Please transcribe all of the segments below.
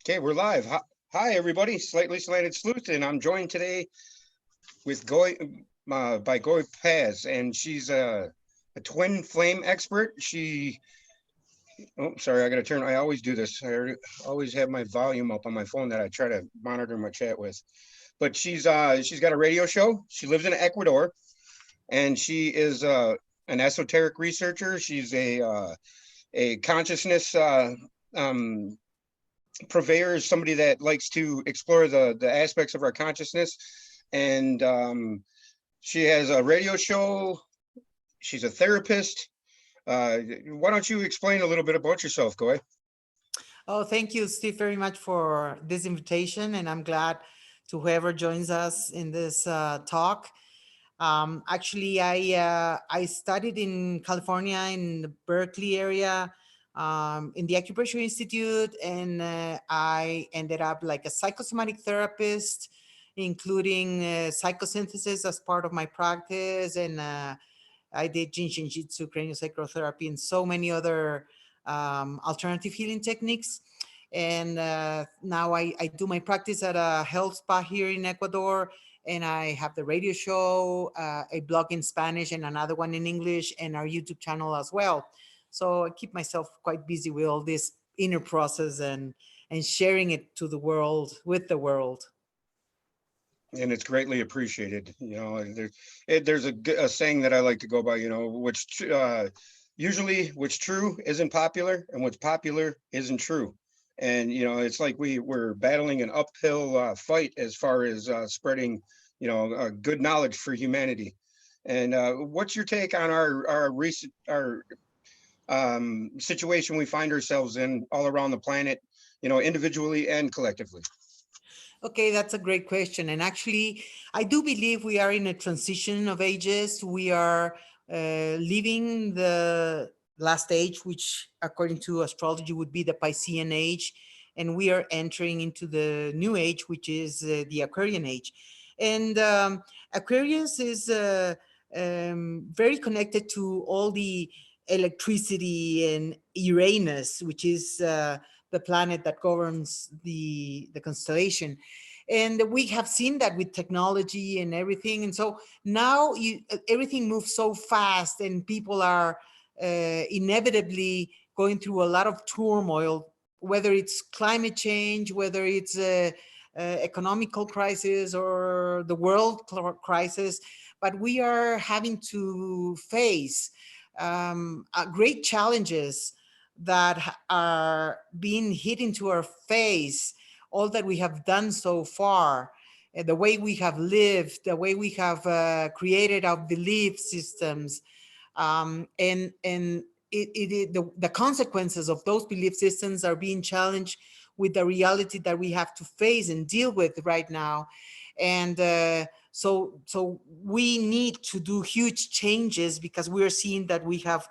Okay, we're live. Hi, everybody. Slightly Slanted Sleuth, and I'm joined today with by Goeth Paz, and she's a twin flame expert. Oh, sorry, I got to turn. I always do this. Always have my volume up on my phone that I try to monitor my chat with. But she's got a radio show. She lives in Ecuador, and she is an esoteric researcher. She's a consciousness um, purveyor is somebody that likes to explore the aspects of our consciousness, and she has a radio show. She's a therapist. Why don't you explain a little bit about yourself, Goy? Oh, thank you, Steve, very much for this invitation. And I'm glad to whoever joins us in this talk. Actually, I studied in California in the Berkeley area in the Acupressure Institute, and I ended up like a psychosomatic therapist, including psychosynthesis as part of my practice, and I did Jin Shin Jitsu, craniosacral and so many other alternative healing techniques. And now I do my practice at a health spa here in Ecuador. And I have the radio show, a blog in Spanish, and another one in English, and our YouTube channel as well. So I keep myself quite busy with all this inner process and sharing it to the world, with the world. And it's greatly appreciated. There's a saying that I like to go by. Usually what's true isn't popular, and what's popular isn't true. And it's like we're battling an uphill fight as far as spreading good knowledge for humanity. And what's your take on our recent our situation we find ourselves in all around the planet, individually and collectively? Okay, that's a great question. And actually, I do believe we are in a transition of ages. We are leaving the last age, which according to astrology would be the Piscean age. And we are entering into the new age, which is the Aquarian age. And Aquarius is very connected to all the electricity and Uranus, which is the planet that governs the constellation. And we have seen that with technology and everything. And so now everything moves so fast, and people are inevitably going through a lot of turmoil, whether it's climate change, whether it's economical crisis or the world crisis. But we are having to face great challenges that are being hit into our face, all that we have done so far, the way we have lived, the way we have created our belief systems, and the consequences of those belief systems are being challenged with the reality that we have to face and deal with right now. And so we need to do huge changes because we are seeing that we have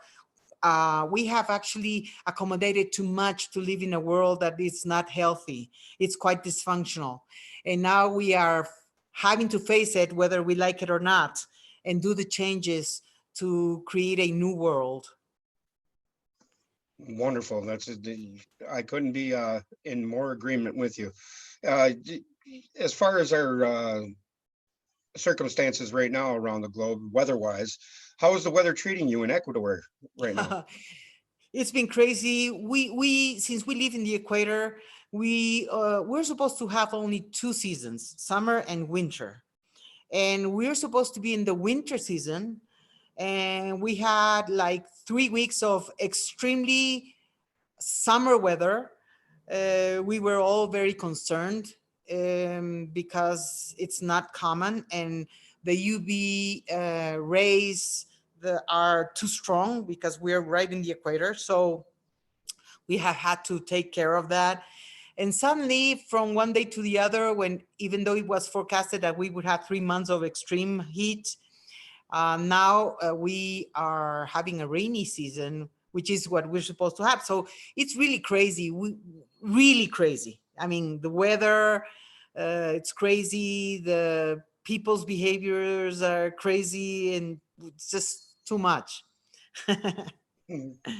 actually accommodated too much to live in a world that is not healthy. It's quite dysfunctional. And now we are having to face it, whether we like it or not, and do the changes to create a new world. Wonderful. I couldn't be in more agreement with you. Uh, as far as our circumstances right now around the globe, weather-wise, how is the weather treating you in Ecuador right now? It's been crazy. We since we live in the equator, we're supposed to have only two seasons, summer and winter. And we're supposed to be in the winter season, and we had like 3 weeks of extremely summer weather. We were all very concerned because it's not common, and the UV rays are too strong because we're right in the equator. So we have had to take care of that. And suddenly, from one day to the other, when even though it was forecasted that we would have 3 months of extreme heat, now we are having a rainy season, which is what we're supposed to have. So it's really crazy, really crazy. I mean, the weather, it's crazy. The people's behaviors are crazy, and it's just too much.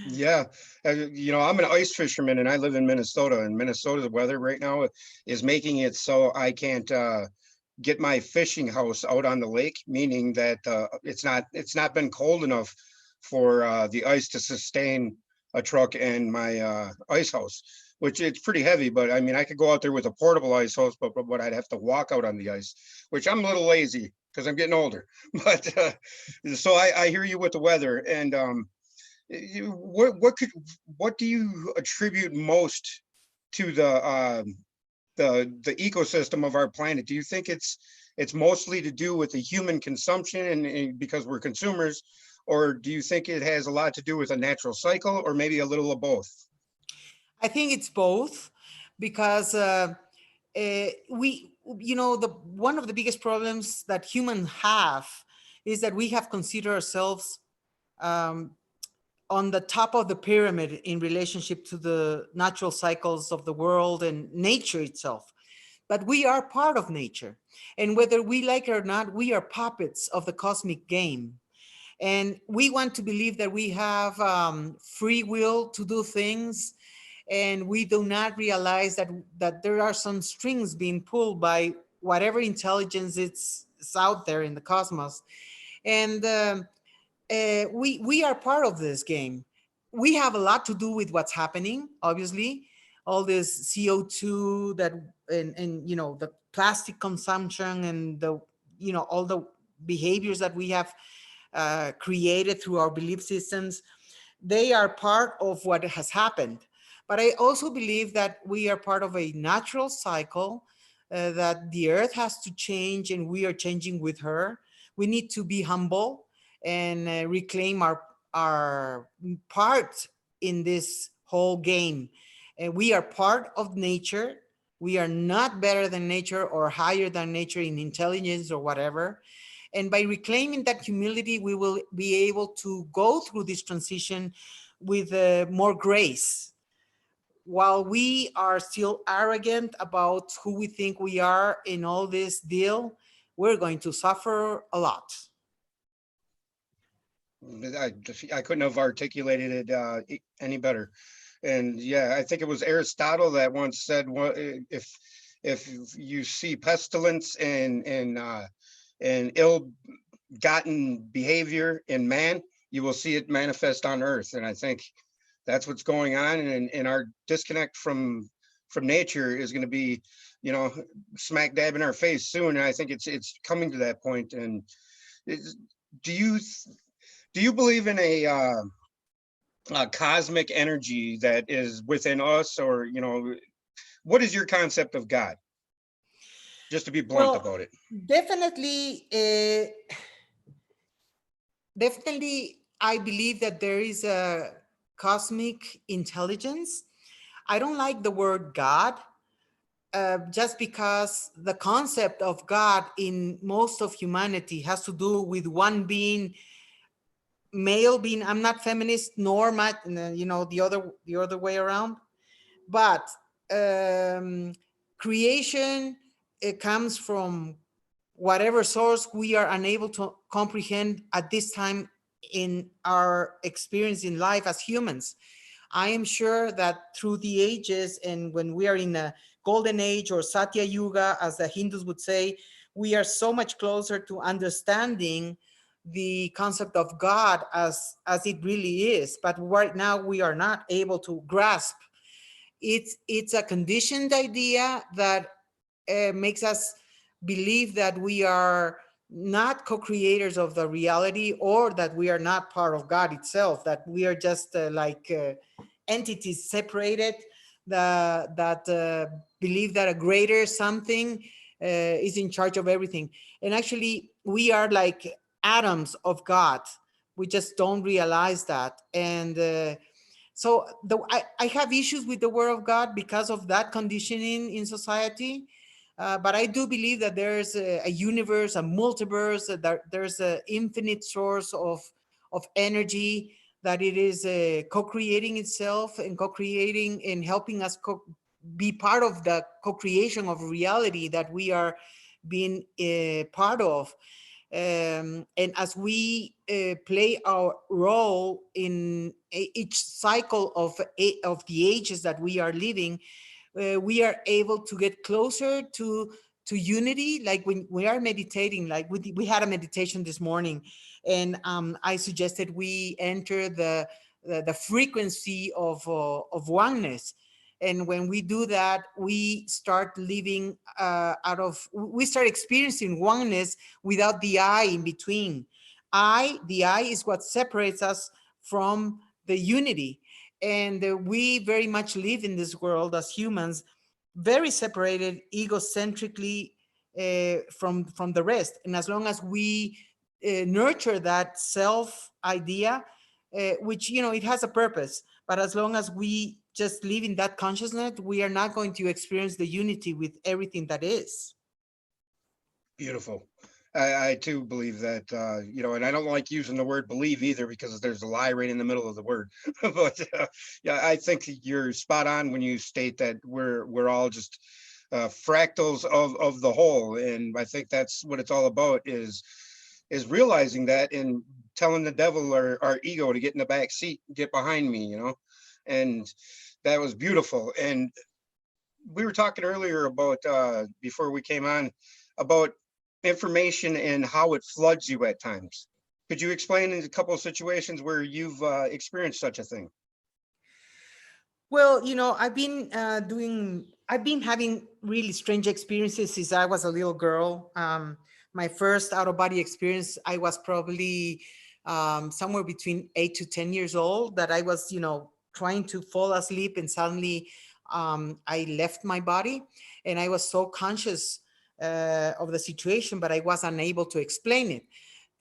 Yeah, I'm an ice fisherman and I live in Minnesota, and Minnesota's weather right now is making it so I can't get my fishing house out on the lake, meaning that it's not been cold enough for the ice to sustain a truck and my ice house, which it's pretty heavy. But I mean, I could go out there with a portable ice house, but I'd have to walk out on the ice, which I'm a little lazy because I'm getting older. But so I hear you with the weather, and what do you attribute most to the ecosystem of our planet? Do you think it's mostly to do with the human consumption and because we're consumers, or do you think it has a lot to do with a natural cycle, or maybe a little of both? I think it's both because the one of the biggest problems that humans have is that we have considered ourselves um, on the top of the pyramid in relationship to the natural cycles of the world and nature itself. But we are part of nature. And whether we like it or not, we are puppets of the cosmic game. And we want to believe that we have free will to do things, and we do not realize that there are some strings being pulled by whatever intelligence it's out there in the cosmos. And we are part of this game. We have a lot to do with what's happening. Obviously, all this CO2 that and the plastic consumption and the all the behaviors that we have created through our belief systems, they are part of what has happened. But I also believe that we are part of a natural cycle, that the earth has to change and we are changing with her. We need to be humble and reclaim our part in this whole game. And we are part of nature. We are not better than nature or higher than nature in intelligence or whatever. And by reclaiming that humility, we will be able to go through this transition with more grace. While we are still arrogant about who we think we are in all this deal, we're going to suffer a lot. I couldn't have articulated it any better. And yeah, I think it was Aristotle that once said, if you see pestilence and ill-gotten behavior in man, you will see it manifest on earth. And I think that's what's going on, and our disconnect from nature is going to be, you know, smack dab in our face soon. And I think it's coming to that point. And do you do you believe in a cosmic energy that is within us, or what is your concept of God? Just to be blunt Well, about it. definitely, definitely, I believe that there is a cosmic intelligence. I don't like the word God, just because the concept of God in most of humanity has to do with one being, male being. I'm not feminist nor the other way around, but um, creation, it comes from whatever source we are unable to comprehend at this time in our experience in life as humans. I am sure that through the ages, and when we are in a golden age or Satya Yuga, as the Hindus would say, we are so much closer to understanding the concept of God as it really is. But right now we are not able to grasp. It's a conditioned idea that makes us believe that we are not co-creators of the reality, or that we are not part of God itself, that we are just entities separated, that believe that a greater something is in charge of everything. And actually, we are like atoms of God. We just don't realize that. And I have issues with the word of God because of that conditioning in society. But I do believe that there's a universe, a multiverse, that there's an infinite source of energy, that it is co-creating itself and co-creating and helping us be part of the co-creation of reality that we are being part of. And as we play our role in each cycle of the ages that we are living, we are able to get closer to unity. Like when we are meditating, like we had a meditation this morning, and I suggested we enter the frequency of oneness. And when we do that, we start living we start experiencing oneness without the I in between. The I is what separates us from the unity. And we very much live in this world as humans, very separated egocentrically from the rest. And as long as we nurture that self idea, which, it has a purpose, but as long as we just live in that consciousness, we are not going to experience the unity with everything that is. Beautiful. I too believe that, and I don't like using the word believe either because there's a lie right in the middle of the word. But yeah, I think you're spot on when you state that we're all just fractals of the whole, and I think that's what it's all about is realizing that and telling the devil or our ego to get in the back seat, get behind me, and that was beautiful. And we were talking earlier about before we came on about information and how it floods you at times. Could you explain a couple of situations where you've experienced such a thing? Well, I've been having really strange experiences since I was a little girl. My first out of body experience, I was probably somewhere between 8 to 10 years old, that I was, trying to fall asleep, and suddenly I left my body, and I was so conscious of the situation, but I was unable to explain it.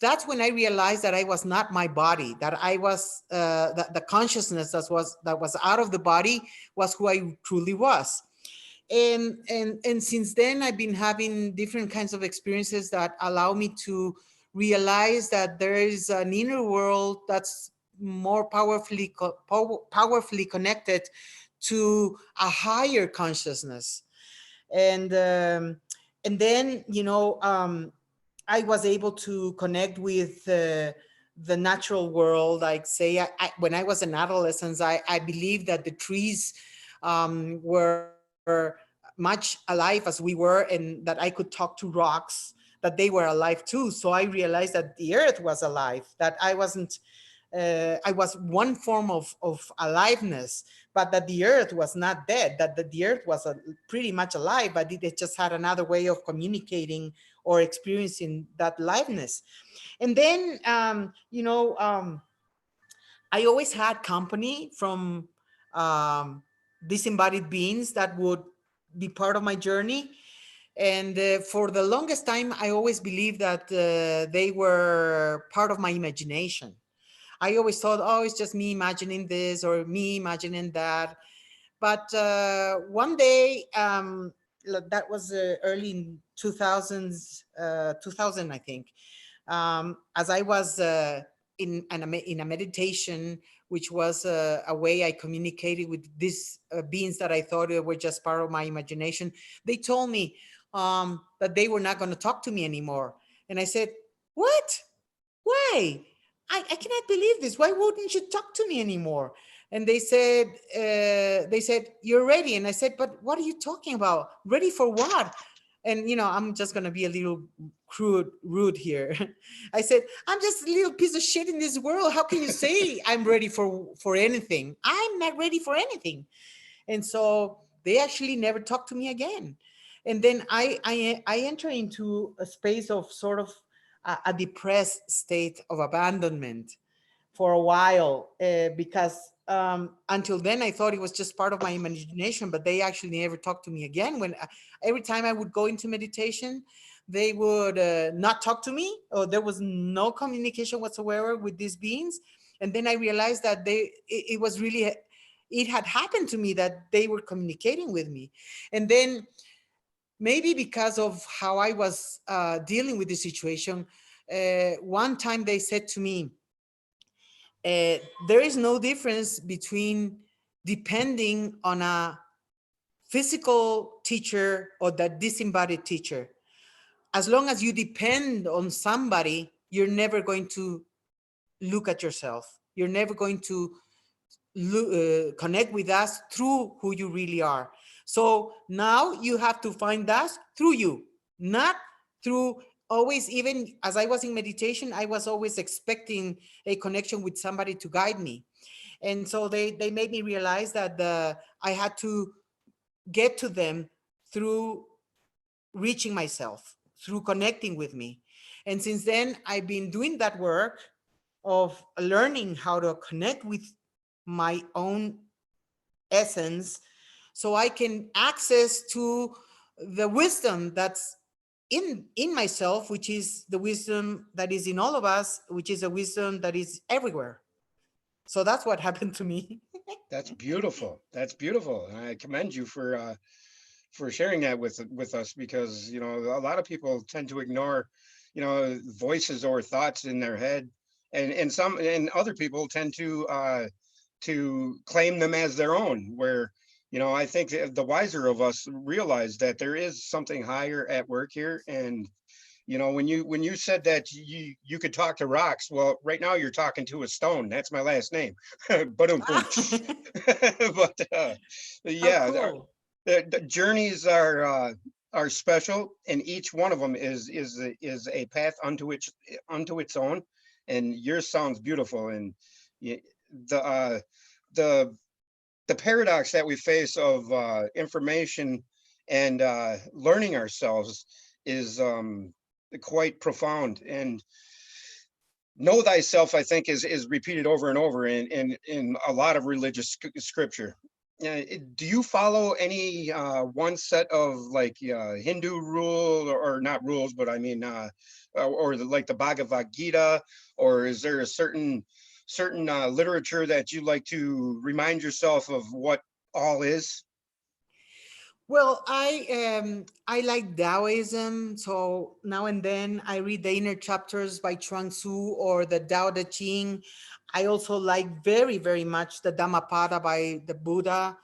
That's when I realized that I was not my body, that I was the consciousness that was out of the body was who I truly was. And since then, I've been having different kinds of experiences that allow me to realize that there is an inner world that's more powerfully connected to a higher consciousness. And um, and then, I was able to connect with the natural world. Like, say, when I was an adolescent, I believed that the trees were much alive as we were, and that I could talk to rocks, that they were alive too. So I realized that the earth was alive, that I wasn't I was one form of aliveness, but that the earth was not dead, that the earth was pretty much alive, but it just had another way of communicating or experiencing that liveness. And then, I always had company from um, disembodied beings that would be part of my journey. And for the longest time, I always believed that they were part of my imagination. I always thought, oh, it's just me imagining this or me imagining that. But one day, that was early in 2000, I think, as I was in a meditation, which was a way I communicated with these beings that I thought were just part of my imagination. They told me that they were not going to talk to me anymore. And I said, what? Why? I cannot believe this. Why wouldn't you talk to me anymore? And they said, you're ready. And I said, but what are you talking about? Ready for what? And I'm just gonna be a little rude here. I said, I'm just a little piece of shit in this world. How can you say I'm ready for anything? I'm not ready for anything. And so they actually never talked to me again. And then I enter into a space of sort of a depressed state of abandonment for a while, because until then I thought it was just part of my imagination, but they actually never talked to me again. When every time I would go into meditation, they would not talk to me, or there was no communication whatsoever with these beings. And then I realized that it was really, it had happened to me, that they were communicating with me. And then, maybe because of how I was dealing with the situation, one time they said to me, there is no difference between depending on a physical teacher or the disembodied teacher. as long as you depend on somebody, you're never going to look at yourself. You're never going to connect with us through who you really are. So now you have to find us through you, not through always. Even as I was in meditation, I was always expecting a connection with somebody to guide me. And so they made me realize that I had to get to them through reaching myself, through connecting with me. And since then, I've been doing that work of learning how to connect with my own essence, so I can access to the wisdom that's in myself, which is the wisdom that is in all of us, which is a wisdom that is everywhere. So that's what happened to me. That's beautiful. That's beautiful. And I commend you for sharing that with us, because a lot of people tend to ignore voices or thoughts in their head, and other people tend to claim them as their own, where I think the wiser of us realize that there is something higher at work here. And when you said that you could talk to rocks, well, right now you're talking to a stone. That's my last name. But but How yeah, cool. the journeys are special, and each one of them is a path unto its own. And yours sounds beautiful. And the the the paradox that we face of information and learning ourselves is quite profound. And know thyself, I think, is repeated over and over in a lot of religious scripture. Do you follow any one set of like Hindu rule, or not rules, but I mean, or like the Bhagavad Gita, or is there a certain literature that you like to remind yourself of what all is? Well, I like Taoism, so now and then I read the inner chapters by Chuang Tzu or the Tao Te Ching. I also like very much the Dhammapada by the Buddha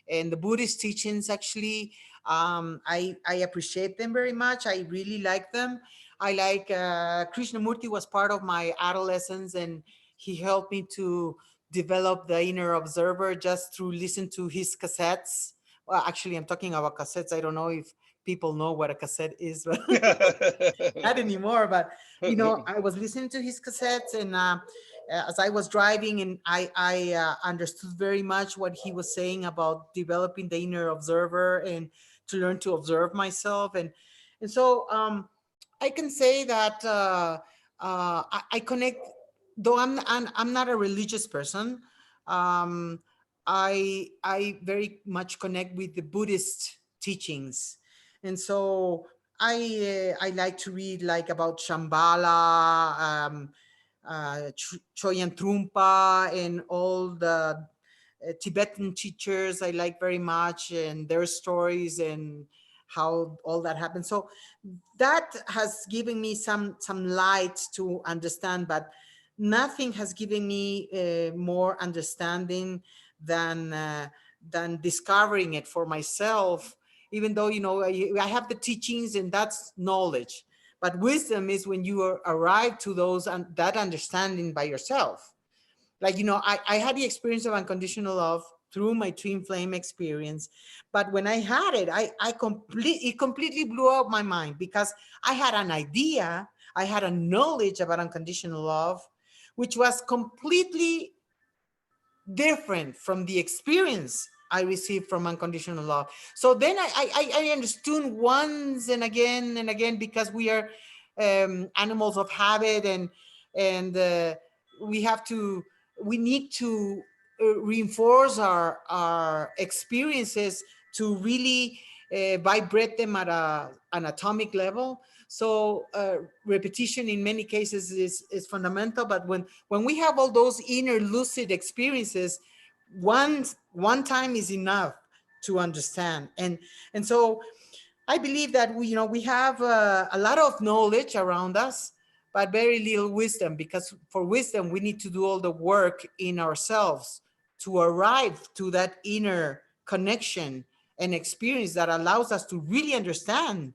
and the Buddhist teachings. Actually, I appreciate them very much. I really like them. I like Krishnamurti was part of my adolescence, and he helped me to develop the inner observer just through listen to his cassettes. Well, actually, I'm talking about cassettes. I don't know if people know what a cassette is, but not anymore. But I was listening to his cassettes, and as I was driving, and I understood very much what he was saying about developing the inner observer and to learn to observe myself, and so I can say that I connect. Though I'm not a religious person, um, I very much connect with the Buddhist teachings, and so I like to read like about Shambhala, Choyan Trungpa, and all the Tibetan teachers I like very much, and their stories and how all that happened. So that has given me some light to understand, but nothing has given me more understanding than discovering it for myself. Even though I have the teachings and that's knowledge, but wisdom is when you arrive to those and that understanding by yourself. Like I had the experience of unconditional love through my twin flame experience, but when I had it, it completely blew out my mind, because I had an idea, I had a knowledge about unconditional love, which was completely different from the experience I received from unconditional love. So then I understood once and again, because we are animals of habit, and we have to we need to reinforce our experiences to really vibrate them at an atomic level. So repetition in many cases is fundamental. But when we have all those inner lucid experiences, one time is enough to understand. And so I believe that we have a lot of knowledge around us, but very little wisdom, because for wisdom we need to do all the work in ourselves to arrive to that inner connection and experience that allows us to really understand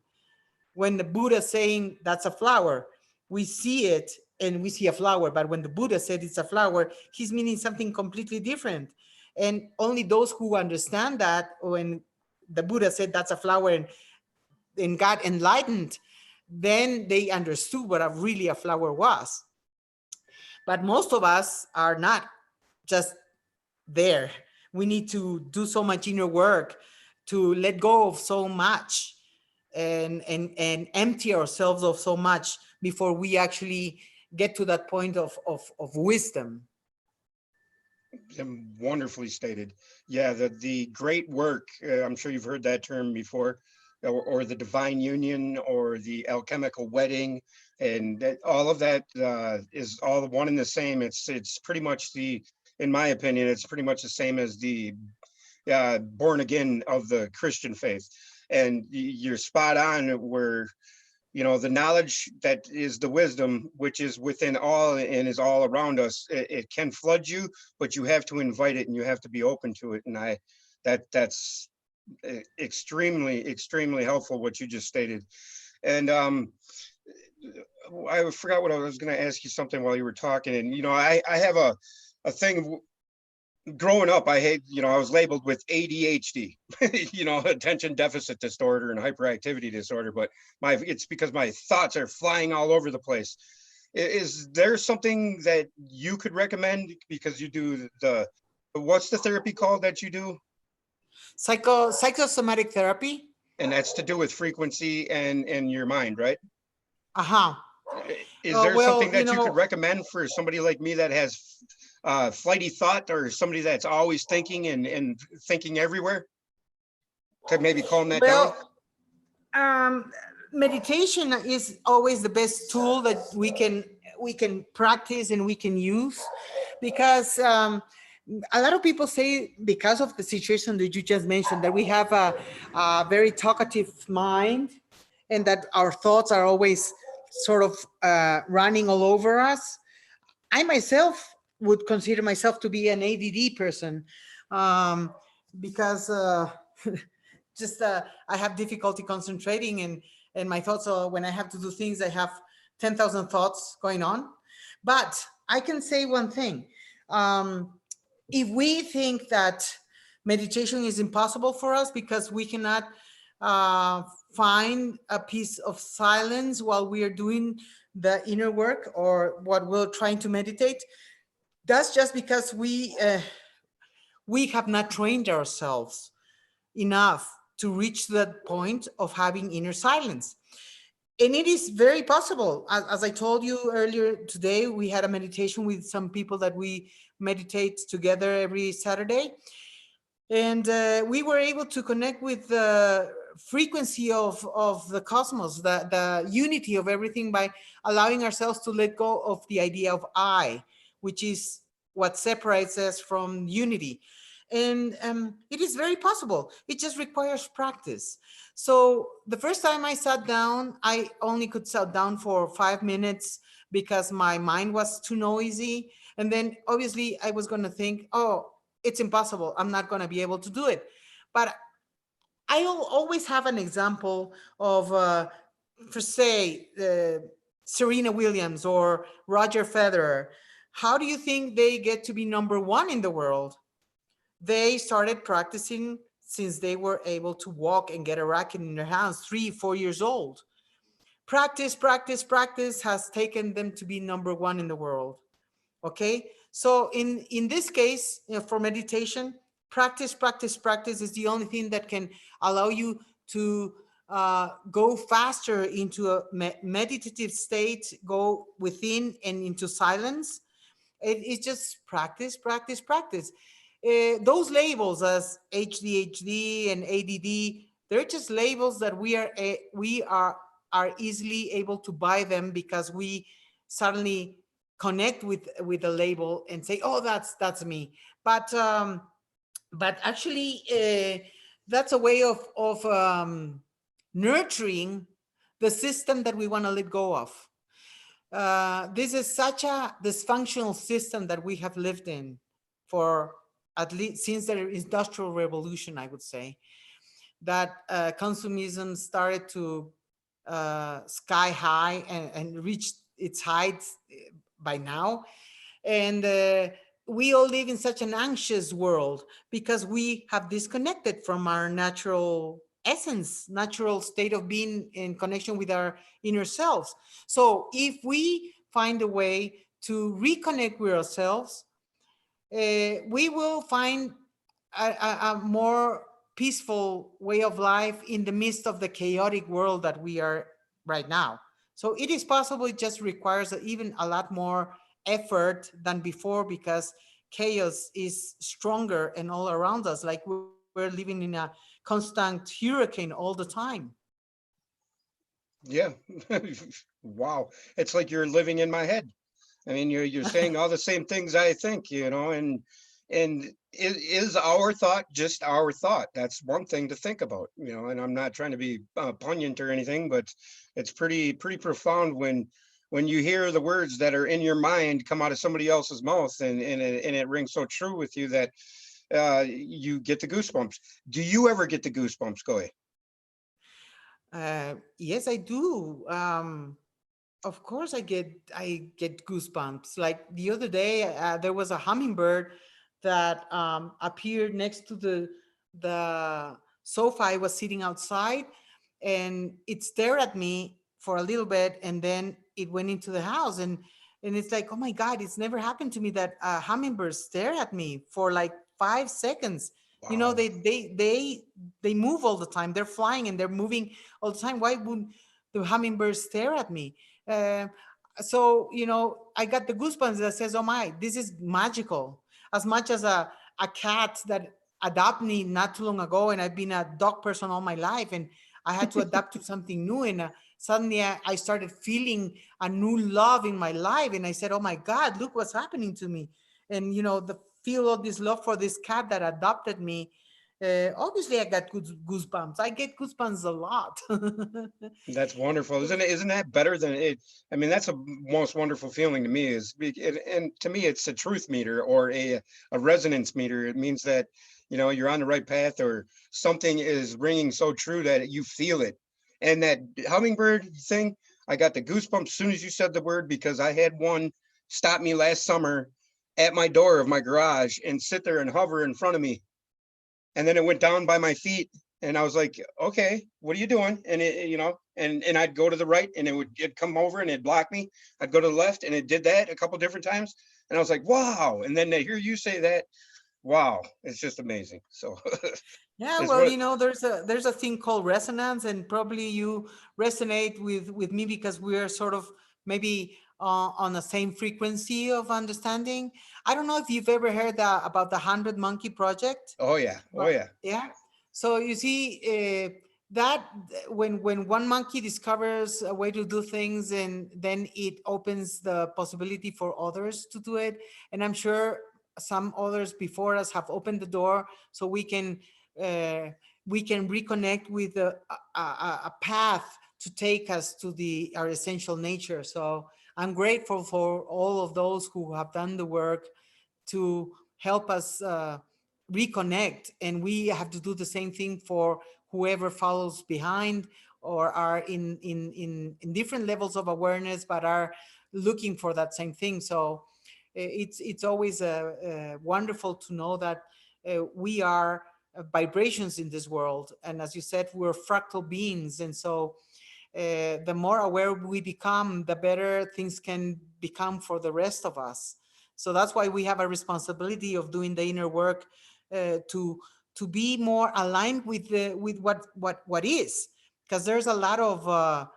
when the Buddha saying that's a flower, we see it and we see a flower. But when the Buddha said it's a flower, he's meaning something completely different. And only those who understand that, when the Buddha said that's a flower and got enlightened, then they understood what really a flower was. But most of us are not just there. We need to do so much inner work to let go of so much and empty ourselves of so much before we actually get to that point of wisdom. Wonderfully stated. Yeah, the great work. I'm sure you've heard that term before, or the divine union, or the alchemical wedding, and that, all of that is all one and the same. It's pretty much in my opinion, it's pretty much the same as the born again of the Christian faith. And you're spot on where, the knowledge that is the wisdom, which is within all and is all around us, it can flood you, but you have to invite it and you have to be open to it. And that's extremely helpful what you just stated. And I forgot what I was going to ask you something while you were talking. And I have a thing. Growing up, I was labeled with ADHD, attention deficit disorder and hyperactivity disorder, but it's because my thoughts are flying all over the place. Is there something that you could recommend, because you do what's the therapy called that you do? Psychosomatic therapy. And that's to do with frequency and your mind, right? Uh-huh. Is there Well, something that you could recommend for somebody like me that has flighty thought, or somebody that's always thinking and thinking everywhere, to maybe calm that down? Meditation is always the best tool that we can practice and we can use, because a lot of people say, because of the situation that you just mentioned, that we have a very talkative mind and that our thoughts are always sort of running all over us. I myself would consider myself to be an ADD person, because just I have difficulty concentrating, and my thoughts are, when I have to do things, I have 10,000 thoughts going on. But I can say one thing. If we think that meditation is impossible for us because we cannot find a piece of silence while we are doing the inner work or what we're trying to meditate, that's just because we have not trained ourselves enough to reach that point of having inner silence. And it is very possible. As I told you earlier today, we had a meditation with some people that we meditate together every Saturday. And we were able to connect with the frequency of the cosmos, the unity of everything, by allowing ourselves to let go of the idea of I, which is what separates us from unity. And it is very possible. It just requires practice. So the first time I sat down, I only could sit down for 5 minutes because my mind was too noisy. And then obviously I was going to think, oh, it's impossible. I'm not going to be able to do it. But I always have an example of, for say, Serena Williams or Roger Federer. How do you think they get to be number one in the world? They started practicing since they were able to walk and get a racket in their hands, 3-4 years old. Practice, practice, practice has taken them to be number one in the world. Okay, so in this case, for meditation, practice, practice, practice is the only thing that can allow you to go faster into a meditative state, go within and into silence. It's just practice, practice, practice. Those labels as ADHD and ADD, they're just labels that we are easily able to buy them because we suddenly connect with the label and say, oh, that's me. But actually, that's a way of nurturing the system that we want to let go of. This is such a dysfunctional system that we have lived in for at least since the Industrial Revolution, I would say, that consumerism started to sky high and reached its heights by now. And we all live in such an anxious world because we have disconnected from our natural essence, natural state of being in connection with our inner selves. So if we find a way to reconnect with ourselves, we will find a more peaceful way of life in the midst of the chaotic world that we are right now. So it is possible. It just requires even a lot more effort than before because chaos is stronger and all around us. Like we're living in a constant hurricane all the time. Yeah. Wow. It's like you're living in my head. I mean, you're saying all the same things I think, and is our thought just our thought? That's one thing to think about, and I'm not trying to be pungent or anything, but it's pretty profound when you hear the words that are in your mind come out of somebody else's mouth, and it rings so true with you that you get the goosebumps. Do you ever get the goosebumps, Goy? Yes, I do. Of course, I get goosebumps. Like the other day, there was a hummingbird that appeared next to the sofa. I was sitting outside, and it stared at me for a little bit, and then it went into the house. And it's like, oh my God, it's never happened to me that a hummingbird stare at me for like 5 seconds. You know, Wow. they move all the time. They're flying and they're moving all the time. Why would the hummingbird stare at me? Uh, so I got the goosebumps that says, "Oh my, this is magical." As much as a cat that adopted me not too long ago, and I've been a dog person all my life, and I had to adapt to something new, and suddenly I started feeling a new love in my life, and I said, "Oh my God, look what's happening to me," and the feel of this love for this cat that adopted me. Obviously, I got goosebumps. I get goosebumps a lot. That's wonderful, isn't it? Isn't that better than it? I mean, that's a most wonderful feeling to me. And to me, it's a truth meter or a resonance meter. It means that you're on the right path, or something is ringing so true that you feel it. And that hummingbird thing, I got the goosebumps as soon as you said the word, because I had one stop me last summer at my door of my garage and sit there and hover in front of me, and then it went down by my feet, and I was like, okay, what are you doing? And and I'd go to the right, and it'd come over and it'd block me. I'd go to the left, and it did that a couple different times, and I was like, wow. And then to hear you say that, wow, it's just amazing. So Yeah, it's well, what. there's a thing called resonance, and probably you resonate with me because we're sort of maybe on the same frequency of understanding. I don't know if you've ever heard about the 100 Monkey Project. Oh yeah, oh But yeah. yeah, so you see that when one monkey discovers a way to do things, and then it opens the possibility for others to do it, and I'm sure some others before us have opened the door so uh, we can reconnect with a path to take us to the our essential nature. So I'm grateful for all of those who have done the work to help us reconnect, and we have to do the same thing for whoever follows behind or are in different levels of awareness but are looking for that same thing. So it's always wonderful to know that we are vibrations in this world, and as you said, we're fractal beings, and so the more aware we become, the better things can become for the rest of us. So that's why we have a responsibility of doing the inner work to be more aligned with what is, because there's a lot of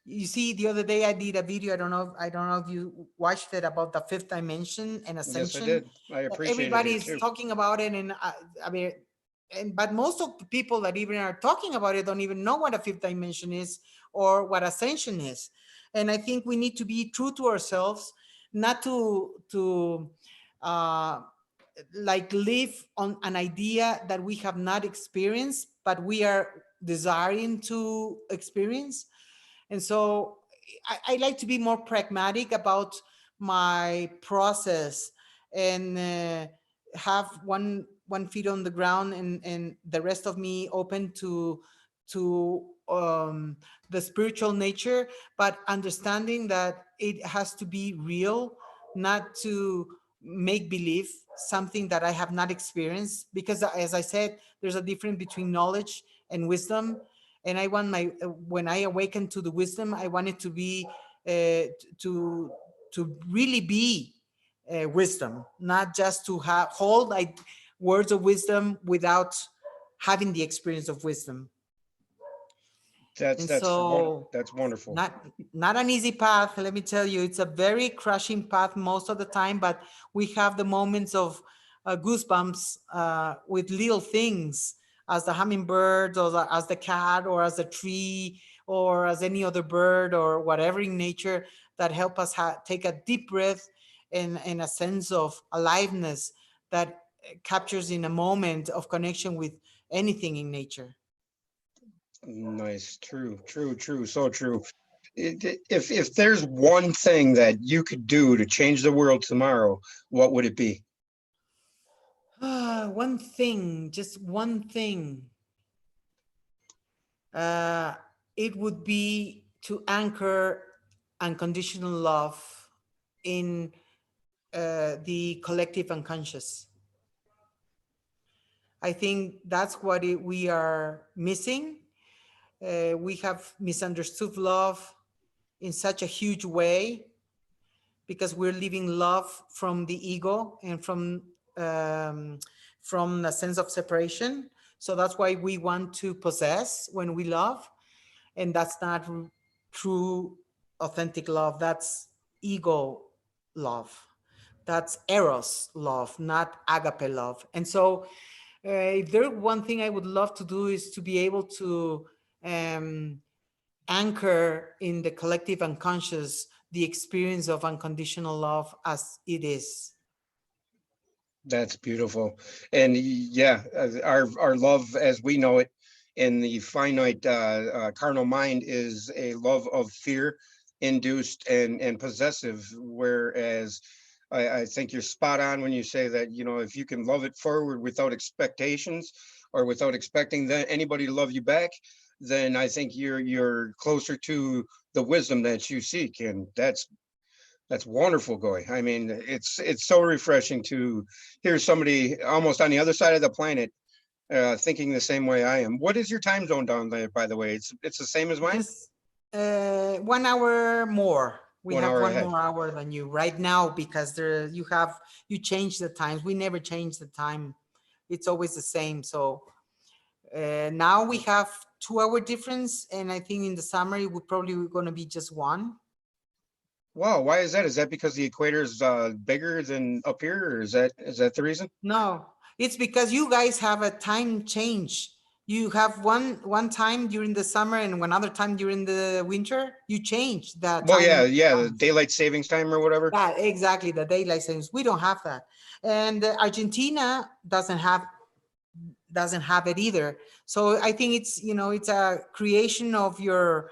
you see, the other day I did a video. I don't know if you watched it, about the fifth dimension and Yes, I ascension. did. I appreciated Everybody it is too. talking about it, and I mean, but most of the people that even are talking about it don't even know what a fifth dimension is or what ascension is. And I think we need to be true to ourselves, not to uh, like live on an idea that we have not experienced, but we are desiring to experience. And so I like to be more pragmatic about my process, and have one feet on the ground, and the rest of me open to um, the spiritual nature, but understanding that it has to be real, not to make believe something that I have not experienced. Because as I said, there's a difference between knowledge and wisdom. And I want my, when I awaken to the wisdom, I want it to be, to really be wisdom, not just to have hold like words of wisdom without having the experience of wisdom. That's And that's one so, that's wonderful. not not an easy path, let me tell you. It's a very crushing path most of the time, but we have the moments of goosebumps with little things, as the hummingbird, or as the cat, or as a tree, or as any other bird, or whatever in nature, that help us take a deep breath, and a sense of aliveness that captures in a moment of connection with anything in nature. Nice, true, true, true, so true. If there's one thing that you could do to change the world tomorrow, what would it be? One thing, just one thing. Uh, it would be to anchor unconditional love in the collective unconscious. I think that's what we are missing. We have misunderstood love in such a huge way, because we're living love from the ego, and um, from a sense of separation. So that's why we want to possess when we love, and that's not true authentic love. That's ego love. That's eros love, not agape love. And so, if there's one thing I would love to do, is to be able to um, anchor in the collective unconscious the experience of unconditional love as it is. That's beautiful. And yeah, our love as we know it in the finite carnal mind is a love of fear induced and possessive. Whereas I think you're spot on when you say that, you know, if you can love it forward without expectations or without expecting that anybody to love you back, then I think you're closer to the wisdom that you seek. And that's wonderful, Goy. I mean, it's so refreshing to hear somebody almost on the other side of the planet thinking the same way I am. What is your time zone down there, by the way? It's the same as mine? Just 1 hour more. We One have hour one ahead. more hour than you right now, because there you change the times. We never change the time. It's always the same. So now we have 2 hour difference, and I think in the summer it would probably going to be just one. Wow, why is that? Is that because the equator is bigger than up here, or is that the reason? No, it's because you guys have a time change. You have one time during the summer and one other time during the winter. You change the Well, yeah, time. yeah, the daylight savings time or whatever. That exactly, the daylight savings. We don't have that, and Argentina doesn't have it either. So I think it's, it's a creation of your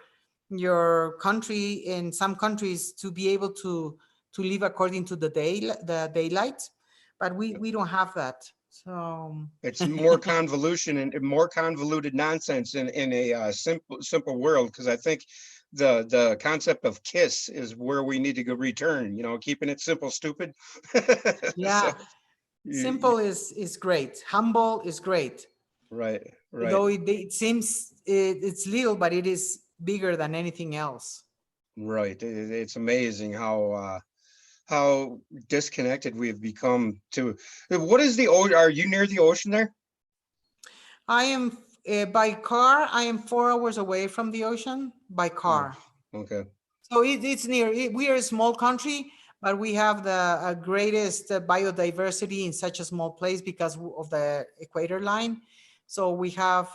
country, in some countries, to be able to live according to the daylight, but we don't have that. So It's more convolution and more convoluted nonsense in a simple world, because I think the concept of kiss is where we need to go return. You know, keeping it simple, stupid. So yeah, you, simple is great. Humble is great. right, right, Though it seems it's little, but it is bigger than anything else. right. It's amazing how disconnected we've become to. What is the ocean? Are you near the ocean there? I am by car. I am 4 hours away from the ocean by Oh, car. okay. So it's near. We are a small country, but we have the greatest biodiversity in such a small place because of the equator line. So we have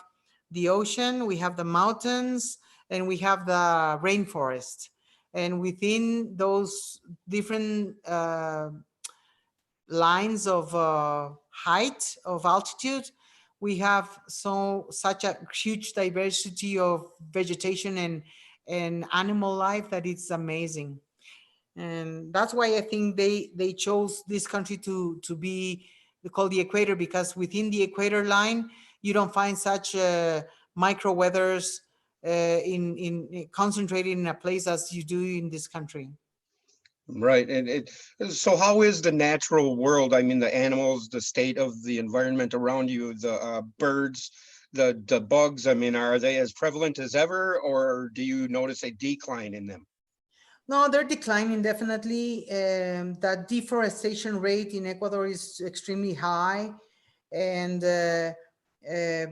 the ocean, we have the mountains, and we have the rainforest. And within those different lines of height of altitude, we have such a huge diversity of vegetation and animal life that it's amazing. And that's why I think they chose this country to be called the equator, because within the equator line you don't find such micro weathers in concentrated in a place as you do in this country. Right. And so how is the natural world? I mean, the animals, the state of the environment around you, the birds, the bugs, I mean, are they as prevalent as ever, or do you notice a decline in them? No, they're declining definitely. That deforestation rate in Ecuador is extremely high, and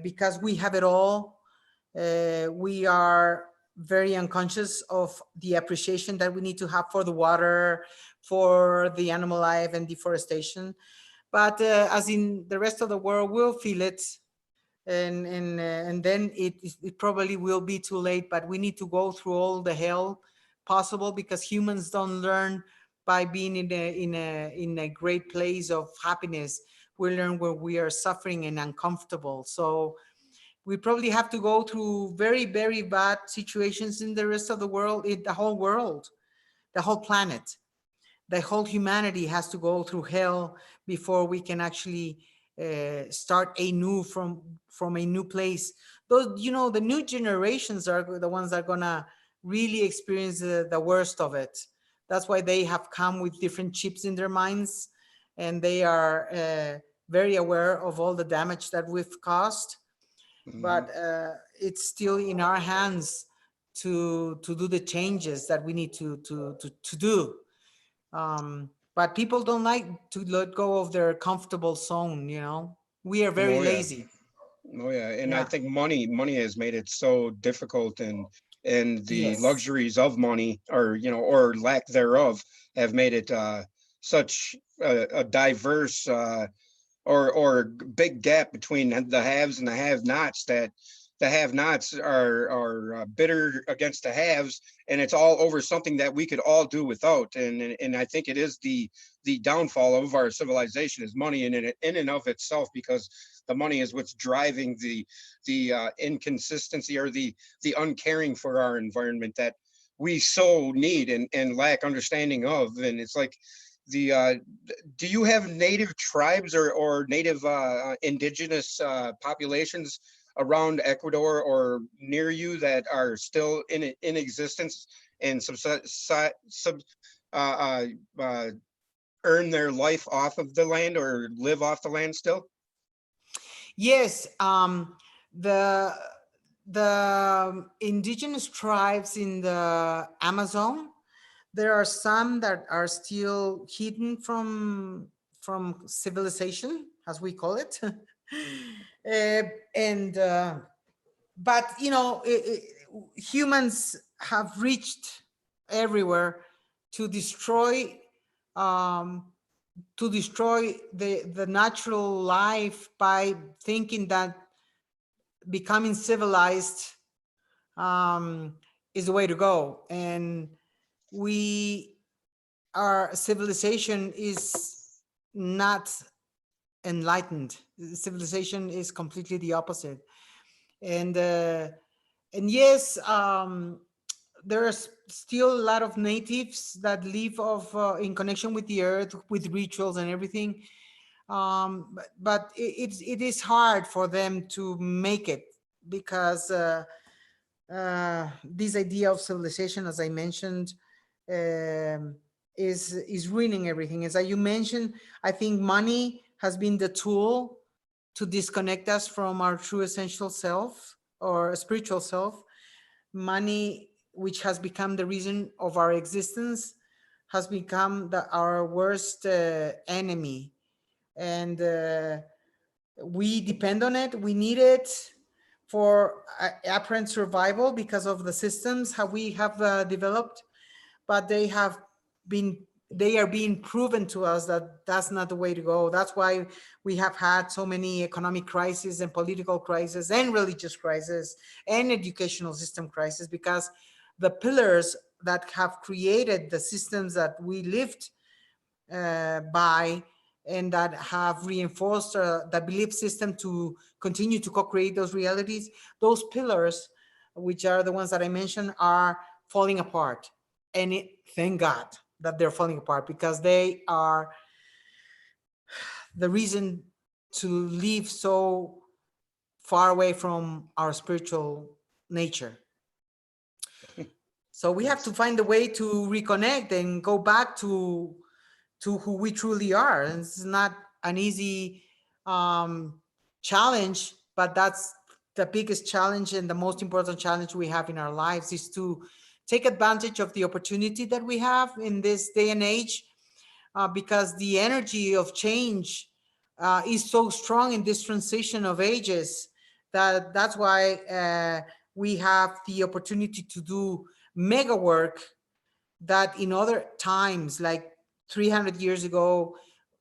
because we have it all, we are very unconscious of the appreciation that we need to have for the water, for the animal life, and deforestation. But as in the rest of the world, we'll feel it, and then it probably will be too late. But we need to go through all the hell possible, because humans don't learn by being in a great place of happiness. We learn where we are suffering and uncomfortable. So we probably have to go through very, very bad situations in the rest of the world, in the whole planet, the whole humanity has to go through hell before we can actually start anew from a new place. Those, the new generations are the ones that are gonna really experience the worst of it. That's why they have come with different chips in their minds, and they are very aware of all the damage that we've caused. Hmm. But it's still in our hands to do the changes that we need to do. But people don't like to let go of their comfortable zone. We are very Oh yeah. lazy. Oh yeah. And I Yeah. think money has made it so difficult, and the Yes. luxuries of money, or or lack thereof, have made it such a diverse or big gap between the haves and the have-nots, that the have-nots are bitter against the haves, and it's all over something that we could all do without. And I think it is the downfall of our civilization is money in and of itself, because the money is what's driving the inconsistency, or the uncaring for our environment that we so need and lack understanding of. And it's like the do you have native tribes, or native indigenous populations around Ecuador or near you that are still in existence and sub uh, uh, earn their life off of the land, or live off the land still? Yes. The indigenous tribes in the Amazon, there are some that are still hidden from civilization, as we call it. And but humans have reached everywhere to destroy um, the natural life by thinking that becoming civilized um, is the way to go. And we our civilization is not enlightened. Civilization is completely the opposite. And yes, there's still a lot of natives that live in connection with the earth, with rituals and everything. But it is hard for them to make it, because this idea of civilization, as I mentioned, um, is ruining everything. As you mentioned, I think money has been the tool to disconnect us from our true essential self or spiritual self. Money, which has become the reason of our existence, has become our worst enemy. And we depend on it. We need it for apparent survival because of the systems how we have developed. But been they are being proven to us that that's not the way to go. That's why we have had so many economic crises and political crises and religious crises and educational system crisis, because the pillars that have created the systems that we lived by, and that have reinforced the belief system to continue to co-create those realities, those pillars, which are the ones that I mentioned, are falling apart. And thank God that they're falling apart, because they are the reason to live so far away from our spiritual nature. So we have to Yes. find a way to reconnect and go back to who we truly are. And it's not an easy challenge, but that's the biggest challenge and the most important challenge we have in our lives, is to take advantage of the opportunity that we have in this day and age, because the energy of change is so strong in this transition of ages, that's why we have the opportunity to do mega work that in other times, like 300 years ago,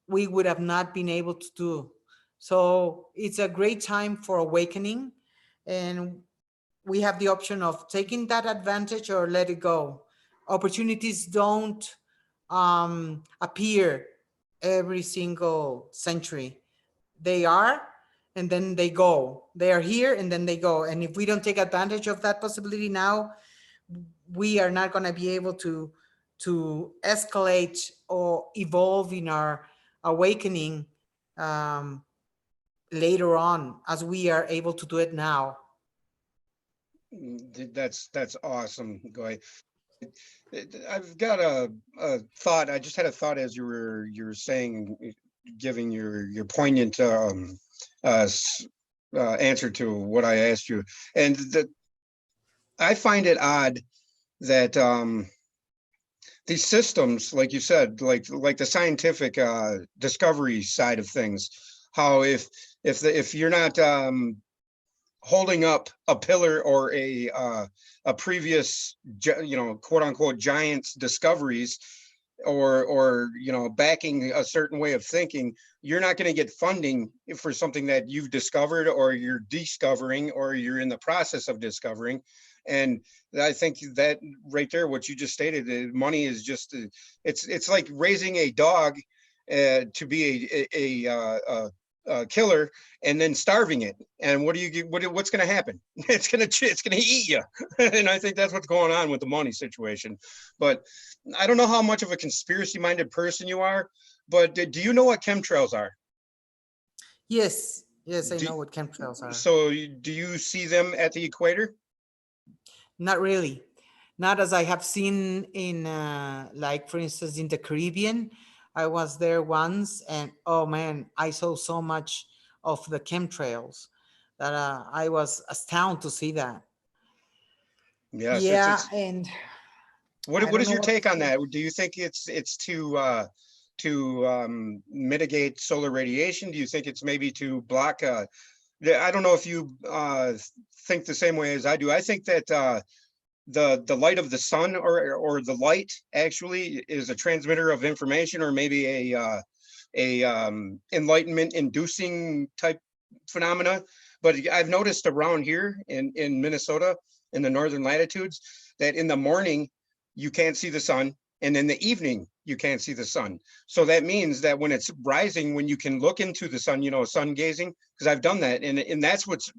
we would have not been able to do. So it's a great time for awakening, and we have the option of taking that advantage or let it go. Opportunities don't appear every single century. They are, and then they go. They are here, and then they go. And if we don't take advantage of that possibility now, we are not going to be able to escalate or evolve in our awakening um, later on, as we are able to do it now. That's awesome, Goy. I've got a thought. I just had a thought as you were saying, giving your poignant uh, s- answer to what I asked you, and that I find it odd that these systems, like you said, like the scientific discovery side of things, how if you're not holding up a pillar or a previous quote unquote giants discoveries, or backing a certain way of thinking, you're not going to get funding for something that you've discovered or you're discovering or you're in the process of discovering. And I think that right there, what you just stated, money is just it's like raising a dog to be a killer and then starving it. And what do you get? What's going to happen? It's gonna eat you. And I think that's what's going on with the money situation. But I don't know how much of a conspiracy minded person you are, but do you know what chemtrails are? Yes, yes, I Do, know what chemtrails are. so do you see them at the equator? Not really. Not as I have seen in, like, for instance, in the Caribbean. I was there once, and oh man, I saw so much of the chemtrails that I was astounded to see that. Yes, Yeah, it's and I what don't is know your what to take on say. that? Do you think it's to mitigate solar radiation? Do you think it's maybe to block I don't know if you think the same way as I do. I think that the light of the sun, or the light actually is a transmitter of information, or maybe a enlightenment inducing type phenomena. But I've noticed around here in Minnesota, in the northern latitudes, that in the morning you can't see the sun, and in the evening you can't see the sun. So that means that when it's rising, when you can look into the sun, sun gazing, because I've done that, and that's what's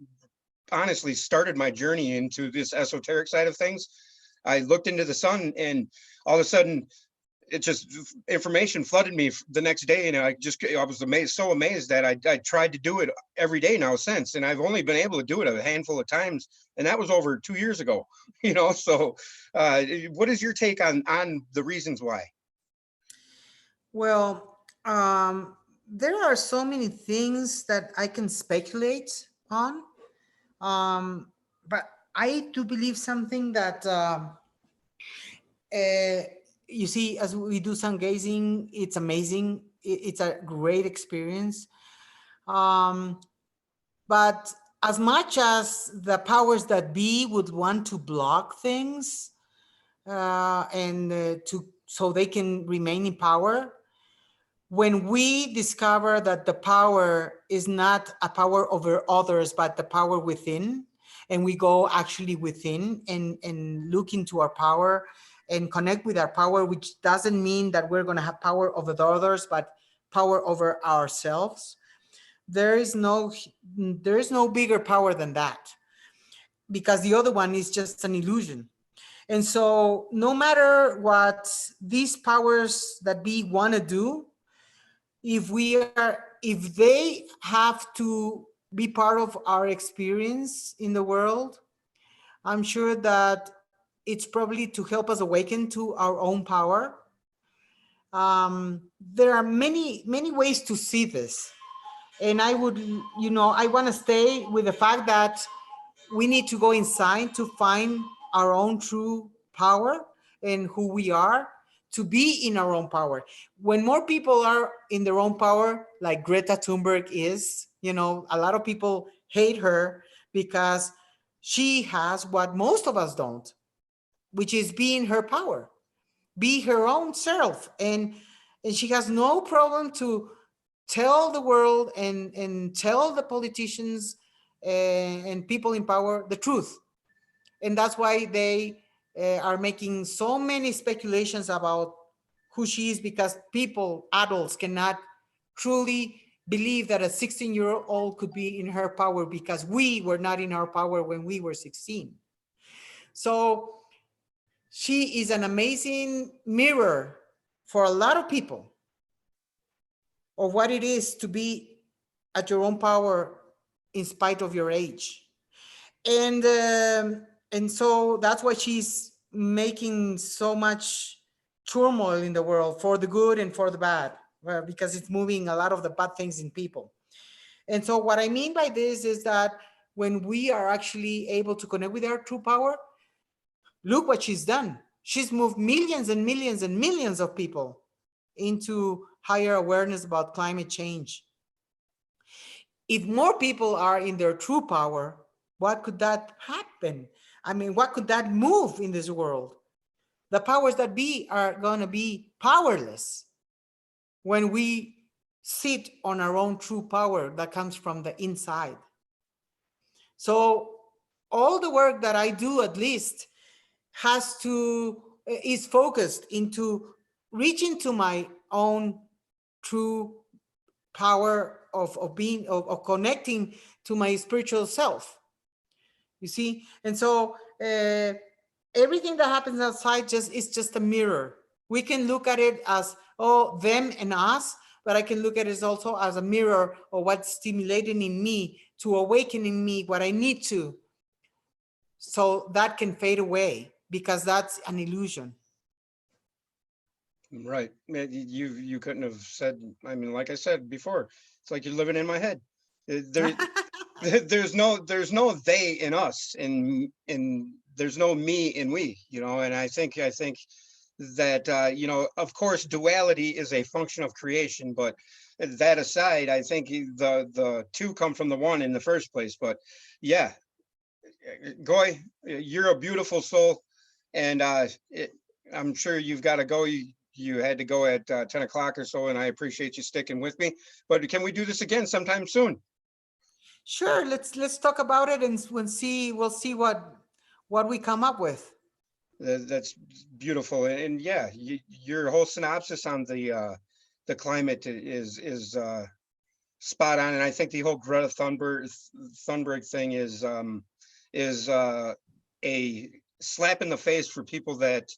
honestly started my journey into this esoteric side of things. I looked into the sun, and all of a sudden it just information flooded me the next day, and I was amazed, so amazed that I tried to do it every day now since, and I've only been able to do it a handful of times, and that was over 2 years ago. So what is your take on the reasons why? Well, there are so many things that I can speculate on, but I do believe something that. Uh, you see, as we do sun gazing, it's amazing. It's a great experience. Um, but as much as the powers that be would want to block things, and to so they can remain in power, when we discover that the power is not a power over others, but the power within, and we go actually within and look into our power and connect with our power, which doesn't mean that we're going to have power over the others, but power over ourselves. There is no bigger power than that, because the other one is just an illusion. And so no matter what these powers that be want to do, if they have to be part of our experience in the world, I'm sure that it's probably to help us awaken to our own power. There are many ways to see this, and I would, I want to stay with the fact that we need to go inside to find our own true power and who we are, to be in our own power. When more people are in their own power, like Greta Thunberg is, a lot of people hate her because she has what most of us don't, which is be in her power, be her own self. And she has no problem to tell the world and tell the politicians and people in power the truth. And that's why they are making so many speculations about who she is, because people, adults, cannot truly believe that a 16-year-old could be in her power, because we were not in our power when we were 16. So she is an amazing mirror for a lot of people of what it is to be at your own power in spite of your age. And so that's why she's making so much turmoil in the world, for the good and for the bad, well, because it's moving a lot of the bad things in people. And so what I mean by this is that when we are actually able to connect with our true power, look what she's done. She's moved millions and millions and millions of people into higher awareness about climate change. If more people are in their true power, what could that happen? I mean, what could that move in this world? The powers that be are going to be powerless when we sit on our own true power that comes from the inside. So all the work that I do, at least, is focused into reaching to my own true power of being, of connecting to my spiritual self, you see. And so everything that happens outside is just a mirror. We can look at it as, oh, them and us, but I can look at it also as a mirror of what's stimulating in me to awaken in me what I need to, so that can fade away, because that's an illusion. Right. You couldn't have said, I mean, like I said before, it's like you're living in my head. There there's no they in us, and there's no me in we, and I think that of course duality is a function of creation, but that aside, I think the two come from the one in the first place. But yeah, Goy, you're a beautiful soul, and I'm sure you've got to go. You had to go at 10 o'clock or so, and I appreciate you sticking with me. But can we do this again sometime soon? Sure, let's talk about it, and we'll see what we come up with. That's beautiful, and yeah, your whole synopsis on the climate is spot on, and I think the whole Greta Thunberg thing is a slap in the face for people that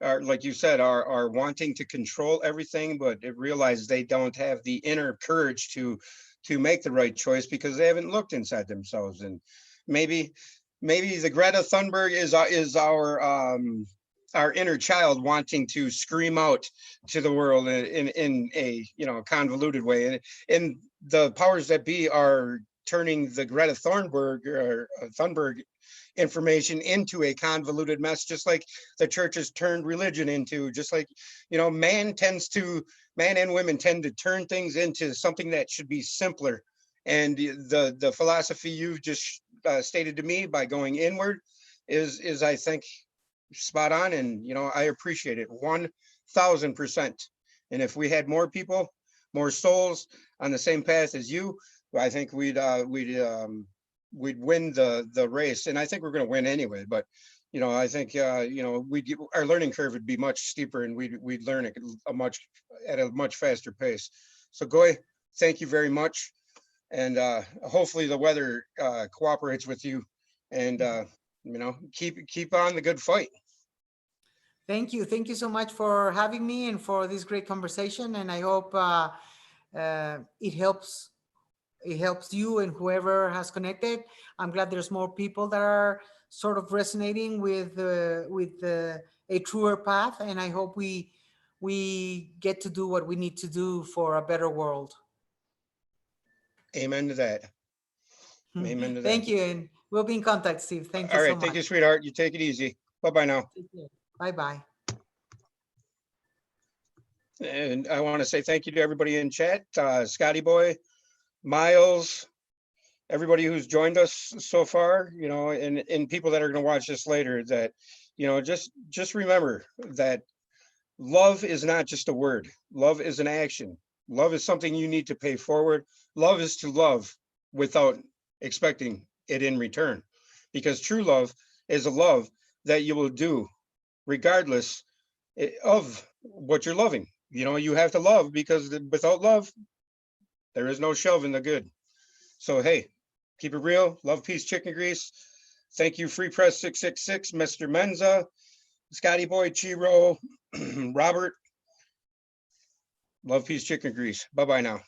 are, like you said, are wanting to control everything, but it realize they don't have the inner courage to make the right choice because they haven't looked inside themselves. And maybe maybe the Greta Thunberg is our inner child wanting to scream out to the world in a convoluted way, and the powers that be are turning the Greta Thunberg information into a convoluted mess, just like the church has turned religion into, just like, man and women tend to turn things into something that should be simpler. And the philosophy you've just stated to me by going inward is I think spot on, and I appreciate it 1,000%. And if we had more people, more souls on the same path as you, I think we'd win the race, and I think we're going to win anyway. But I think our learning curve would be much steeper, and we'd learn it at a much faster pace. So Goy, thank you very much, and hopefully the weather cooperates with you, and keep on the good fight. Thank you so much for having me and for this great conversation, and I hope it helps you and whoever has connected. I'm glad there's more people that are sort of resonating with a truer path, and I hope we get to do what we need to do for a better world. Amen to that. Amen to that. Thank you, and we'll be in contact, Steve. Thank you All so right. Thank you, much. sweetheart. You take it easy. Bye-bye now. Bye bye. And I want to say thank you to everybody in chat, Scotty Boy, Miles, everybody who's joined us so far, you know, and people that are going to watch this later, that, you know, just remember that love is not just a word. Love is an action. Love is something you need to pay forward. Love is to love without expecting it in return, because true love is a love that you will do regardless of what you're loving. You know, you have to love, because without love, there is no shelving the good. So, hey, keep it real. Love, peace, chicken grease. Thank you, Free Press 666, Mr. Menza, Scotty Boy, Chiro, Robert. Love, peace, chicken grease. Bye-bye now.